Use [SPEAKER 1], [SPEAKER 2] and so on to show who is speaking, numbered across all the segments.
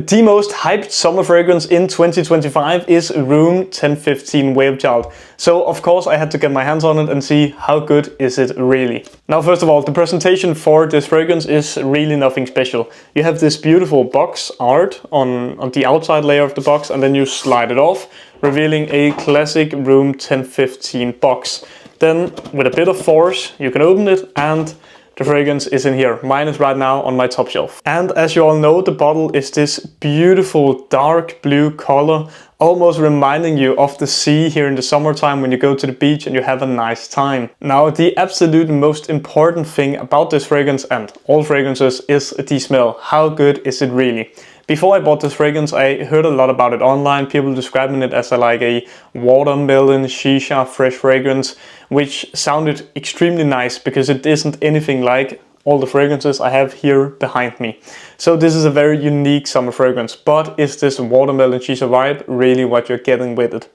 [SPEAKER 1] The most hyped summer fragrance in 2025 is Room 1015 Wavechild. So of course I had to get my hands on it and see how good is it really. Now first of all, the presentation for this fragrance is really nothing special. You have this beautiful box art on the outside layer of the box, and then you slide it off, revealing a classic Room 1015 box. Then with a bit of force you can open it and the fragrance is in here. Mine is right now on my top shelf. And as you all know, the bottle is this beautiful dark blue color, almost reminding you of the sea here in the summertime when you go to the beach and you have a nice time. Now, the absolute most important thing about this fragrance and all fragrances is the smell. How good is it really? Before I bought this fragrance, I heard a lot about it online, people describing it as like a watermelon shisha fresh fragrance, which sounded extremely nice because it isn't anything like all the fragrances I have here behind me. So this is a very unique summer fragrance, but is this watermelon shisha vibe really what you're getting with it?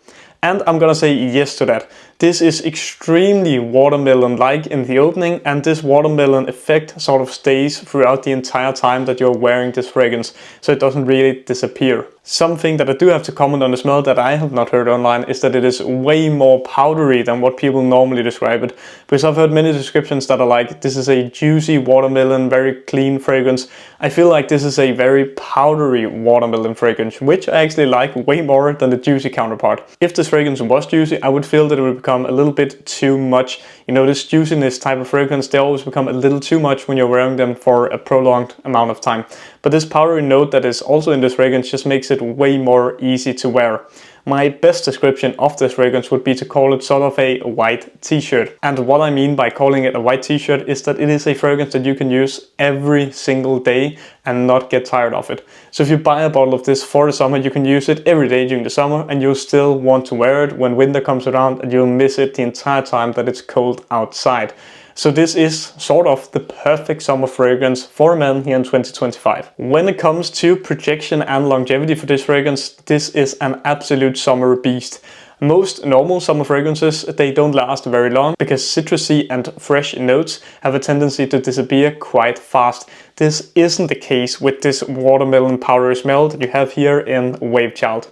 [SPEAKER 1] And I'm gonna say yes to that. This is extremely watermelon-like in the opening, and this watermelon effect sort of stays throughout the entire time that you're wearing this fragrance, so it doesn't really disappear. Something that I do have to comment on the smell that I have not heard online is that it is way more powdery than what people normally describe it. Because I've heard many descriptions that are like, this is a juicy watermelon, very clean fragrance. I feel like this is a very powdery watermelon fragrance, which I actually like way more than the juicy counterpart. If this fragrance was juicy, I would feel that it would become a little bit too much. You know, this juiciness type of fragrance, they always become a little too much when you're wearing them for a prolonged amount of time. But this powdery note that is also in this fragrance just makes it way more easy to wear. My best description of this fragrance would be to call it sort of a white t-shirt. And what I mean by calling it a white t-shirt is that it is a fragrance that you can use every single day and not get tired of it. So if you buy a bottle of this for the summer, you can use it every day during the summer and you'll still want to wear it when winter comes around, and you'll miss it the entire time that it's cold outside. So this is sort of the perfect summer fragrance for men here in 2025. When it comes to projection and longevity for this fragrance, this is an absolute summer beast. Most normal summer fragrances, they don't last very long because citrusy and fresh notes have a tendency to disappear quite fast. This isn't the case with this watermelon powdery smell that you have here in Wavechild.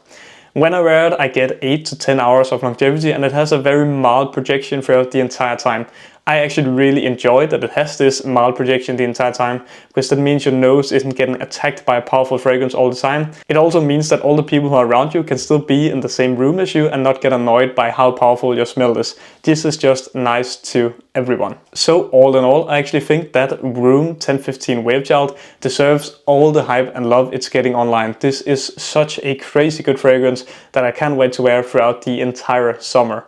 [SPEAKER 1] When I wear it, I get 8 to 10 hours of longevity, and it has a very mild projection throughout the entire time. I actually really enjoy that it has this mild projection the entire time, because that means your nose isn't getting attacked by a powerful fragrance all the time. It also means that all the people who are around you can still be in the same room as you and not get annoyed by how powerful your smell is. This is just nice to everyone. So all in all, I actually think that Room 1015 Wavechild deserves all the hype and love it's getting online. This is such a crazy good fragrance that I can't wait to wear throughout the entire summer.